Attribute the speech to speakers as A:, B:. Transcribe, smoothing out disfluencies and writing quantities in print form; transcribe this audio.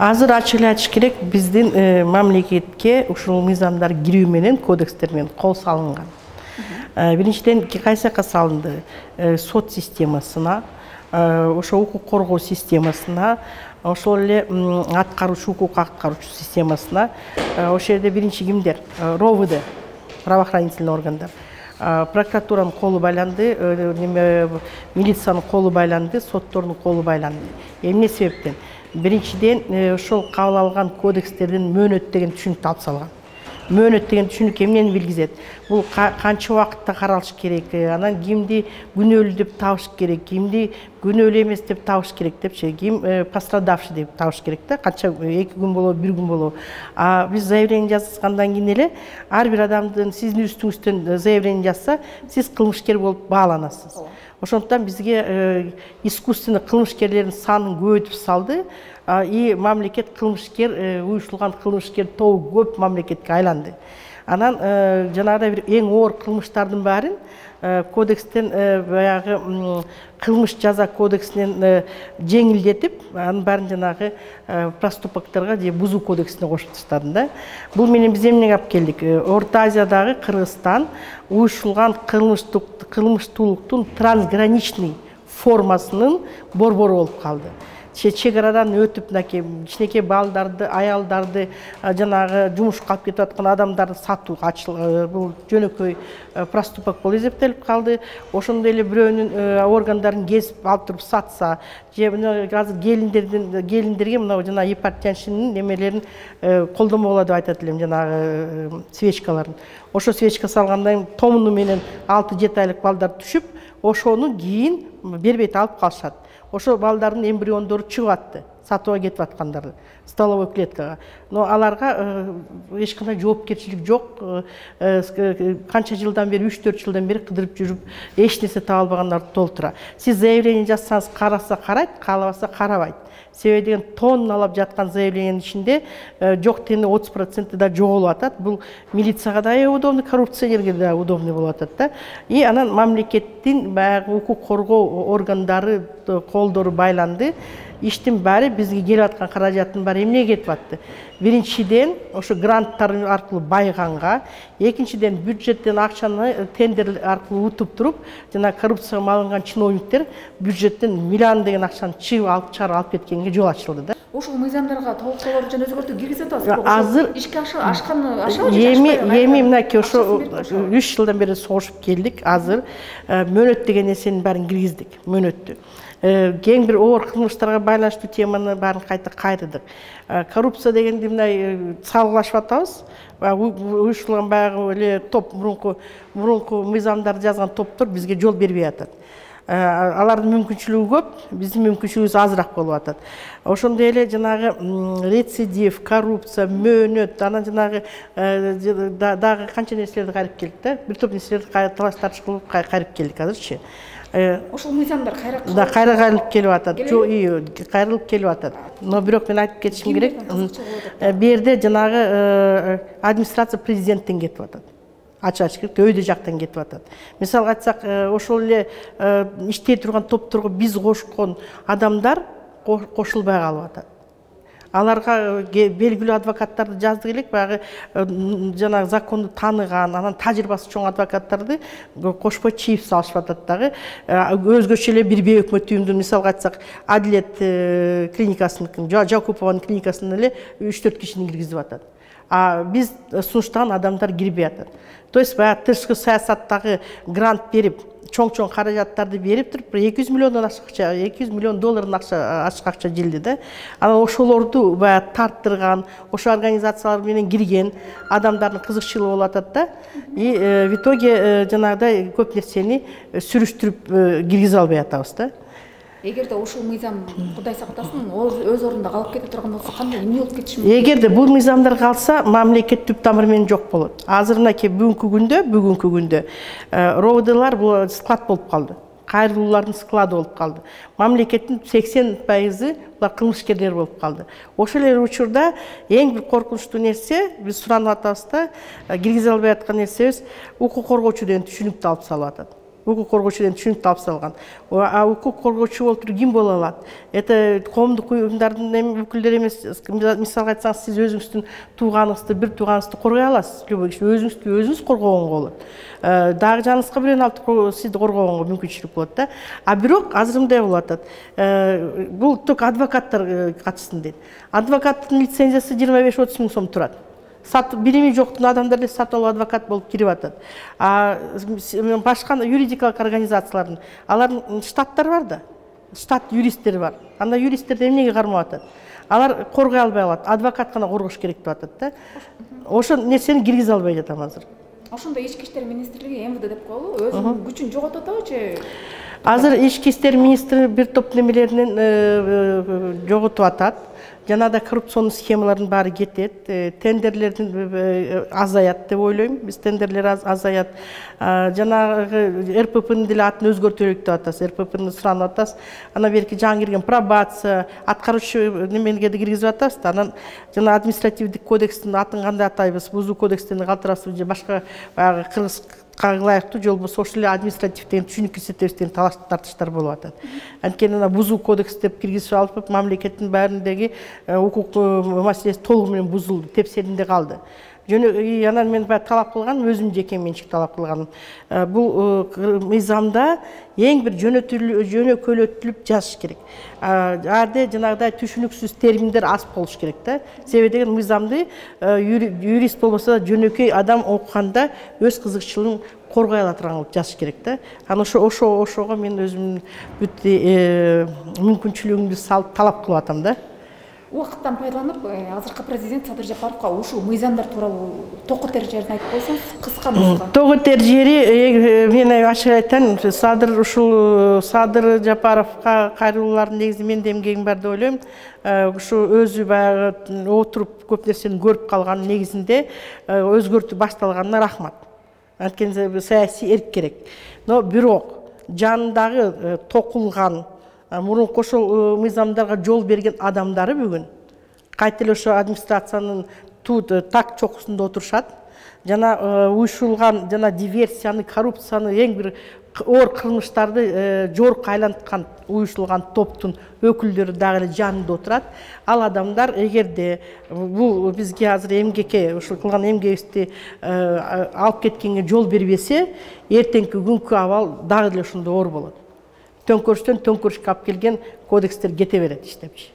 A: Азыр ачык айтыш керек, биздин мамлекетке ушул мыйзамдар кирүү менен кодекстер менен кол салынган. Биринчиден кайсыяка салынды? Сот системасына, ошо укук коргоо системасына, ошол эле аткаруучу укук аткаруучу системасына. Ошол жерде биринчи кимдер? РОВД, правоохранительный органдар. Прокуратуранын колу байланды, милициянын колу байланды, соттордун колу байланды. Эмне себептен? Биринчиден ошол кабыл алган кодекстердин мөөнөт деген түшүнүктү алып салган. Мөөнөт деген түшүнүк эмнени билгизет? Бул канча убакытта каралыш керек, анан кимди күнөөлүү деп табыш керек, кимди күнөөлүү эмес деп табыш керек депчи, ким пострадавший деп табыш керек да, канча 2 күн болобу, 1 күн болобу. Биз заявление жазгандан кийин эле ар бир адамдын сиздин үстүңүздөн заявление жазса, сиз кылмышкер болуп бааланасыз. Ошондуктан бизге искусственный кылмышкерлердин санын көбөйтүп салды. И мамлекет кылмышкер, уюштурулган кылмышкер тобу көп мамлекетке айланды. Анан жанагыдай бир эң оор кылмыштардын баарын кодекстен баягы кылмыш жаза кодексинен жеңилдетип, анын баарын жанагы проступокторго же бузуу кодексине кошуп таштады да. Бул менен биз эмнеге алып келдик? Орто Азиядагы Кыргызстан уюштурулган кылмыштуулуктун трансграничный формасынын борбору болуп калды. Чегарадан өтүп, кичинекей балдарды, аялдарды, жанагы жумушка алып кетип аткан адамдарды сатуу бул жөнөкөй проступок болуп эсептелип калды. Ошондой эле бирөөнүн органдарын кесип алып туруп сатса, же азыр келиндерге мына жана ипотечный немелерин колдонмогула деп айтат элем, жанагы свечкаларын. Ошо свечка салгандан кийин томуну менен 6-7 айлык балдар түшүп, ошону кийин бербейт алып калышат. Ошо балдардын эмбриондору чыгып атты, сатууга кетип аткандарды, столовой клеткага. Но аларга эч кандай жоопкерчилик жок. Канча жылдан бери, 3-4 жылдан бери кыдырып жүрүп, эч нерсе таба албагандарды толтура. Сиз заявление жазсаңыз, караса карайт, каалабаса карабайт. Себеби деген тонналап жаткан заявлениянын ичинде жок дегенде 30% да жоголуп атат. Бул милицияга да удобный, коррупционерге да удобный болуп атат да. И анан мамлекеттин баягы укук коргоо органдары колдору байланды. Иштин баары бизге келип аткан каражаттын баары эмнеге кетип атты? Биринчиден ошо гранттар аркылуу байганга, экинчиден бюджеттен акчаны тендер аркылуу утуп туруп, жана коррупцияга малынган чиновниктер бюджеттен миллион деген акчаны чыгып алып кеткенге жол ачылды да.
B: Ошол мыйзамдарга толуктоолор жана өзгөртүү киргизип атасызбы?
A: Азыр
B: ишке ашканы ашабы?
A: Эми мынакей ошо 3 жылдан бери согушуп келдик. Азыр мөөнөт деген нерсенин баарын киргиздик, мөөнөттү. Кең бир оор кылмыштарга байланыштуу теманы баарын кайта кайрыдык. Коррупция дегенди мындай салгылашып атабыз. Уюштурулган баягы эле топ, мурунку мыйзамдарды жазган топтор бизге жол бербей атат. Алардын мүмкүнчүлүгү көп, биздин мүмкүнчүлүгүбүз азыраак болуп атат. Ошондой эле жанагы рецидив, коррупция, мөөнөт, анан жанагы дагы канча нерселерди кайрып келдик да. Бир топ нерселерди талаш тартыш кылып кайрып келдик азырчы.
B: Ошол мыйзамдар
A: кайрылып келип атат. Кайрылып келип атат. Но бирок мен айтып кетишим керек. Бу жерде жанагы администрация президенттен кетип атат. Ачык өйдө жактан кетип атат. Мисалга айтсак, ошол эле иштей турган топторго биз кошкон адамдар кошулбай калып атат. Аларга белгилүү адвокаттарды жаздык элек, баягы жанагы законду тааныган, анан тажрыйбасы чоң адвокаттарды кошпой чийип салышып атат дагы. Өзгөчө эле бир бейөкмөт үйүмдүн, мисалга айтсак, Адилет клиникасыныкын, Жакупованын клиникасына эле 3-4 кишини киргизип атат. Биз сунуштаган адамдар кирбей атат. То есть баягы тышкы саясаттагы грант берип, чоң каражаттарды берип туруп, 200 миллиондон акча, 200 миллион доллардан ашык акча жилди да. Анан ошолорду баягы тарттырган, ошо организациялар менен кирген адамдардын кызыкчылыгы болуп атат да. И в итоге жанагыдай көп нерсени сүрүштүрүп киргизе албай атабыз да.
B: Эгерде ошол мыйзам Кудай сактасын өз ордунда калып кете турган болсо, кандай эмне болуп кетиши мүмкүн?
A: Эгерде бул мыйзамдар калса, мамлекет түп тамыры менен жок болот. Азыр мынакей бүгүнкү күндө РОВДлар бул склад болуп калды. Кайрылуулардын склады болуп калды. Мамлекеттин 80% булар кылмышкерлер болуп калды. Ошол эле учурда эң бир коркунучтуу нерсе, биз суранып атабыз да, киргизе албай аткан нерсебиз укук коргоочу деген түшүнүктү алып салып атат. укук коргоочу деген түшүнүк тапсырылган. Укук коргоочу болуп туруп ким боло алат? Это коомдук уюмдардын өкүлдөрү эмес. Мисалга айтсаңыз, сиз өзүңүздүн тууганыңызды, бир тууганыңызды коргой аласыз. Өзүңүздү өзүңүз коргогонго болот. Дагы жаныңызга бирөөнү алып сизди коргогонго мүмкүнчүлүк болот да. А бирок азыр мындай болуп атат. Бул только адвокаттар катышсын дейт. Адвокаттын лицензиясы 25-30 миң сом турат. Билими жоктун адамдар эле сатып алып адвокат болуп кирип атат. Башка юридикалык организациялардын, алардын штаттары бар да. Штат юристтери бар. Анда юристтерди эмнеге кармап атат? Алар коргой албай калат. Адвокат гана коргош керек деп атат да. Ошо нерсени киргизе албай жатам азыр.
B: Ошондо Ички иштер министрлиги МВД деп коелу, өзүнүн күчүн жоготуп атабы?
A: Азыр Ички иштер министри бир топ немелеринен жоготуп атат. Жанагы коррупционный схемалардын баары кетет, тендерлердин азаят деп ойлойм. Биз тендерлер азаят. Жанагы РППнын деле атын өзгөртүү керек деп атасыз. РППны суранып атасыз. Анан берки жаңы кирген пробация, аткаруучу немеге да киргизип атасыз. Анан жана административдик кодекстин атын кандай атайбыз? Бузуу кодекстерин калтырасыз же башка баягы кыргызга ылайыктуу же болбосо ошол эле административден түшүнүк эсептештен тартыштар болуп атат. Анткени ана бузуу кодекс деп киргизип алып, мамлекеттин баарындагы укук маселеси толугу менен бузулду, тепсеринде калды. Анан мен талап кылганым, өзүм жеке менчик талап кылганым. Бул мыйзамда эң бир жөнөкөйлөтүлүп жазыш керек. Арды жанагыдай түшүнүксүз терминдер аз болуш керек да. Себеби деген мыйзамды юрист болбосо да жөнөкөй адам окуганда өз кызыкчылыгын коргой алатырган кылып жазыш керек да. Анан ошого мен өзүмдүн бүт мүмкүнчүлүгүмдү салып талап кылып атам да.
B: Убакыттан пайдаланып, азыркы президент Садыр Жапаровго ушул мыйзамдар тууралуу токотер жерин айтып койсоңуз, кыска.
A: Токотер жери мен ачык айтайын, Садыр Жапаровго кайрылуулардын негизи менде эмгегим бар деп ойлойм. Ушу өзү баягы отуруп көп нерсени көрүп калган негизинде өзгөртүү башталганына рахмат. Анткени саясий эрк керек. Но бирок жанындагы токулган мурунку ошол мыйзамдарга жол берген адамдары бүгүн кайта эле ошо администрациянын так чокусунда отурушат. Жана уюшулган жана диверсияны, коррупцияны, эң бир оор кылмыштарды жорукка айланткан уюшулган топтун өкүлдөрү дагы эле жанында отурат. Ал адамдар эгерде бул бизге азыр эмгекке ушул кылган эмгегибизди алып кеткенге жол бербесе, эртеңки күnkү абал дагы эле ошондой оор болот. Төңкөрүштөн төңкөрүшкө алып келген кодекстер кете берет иштепчи.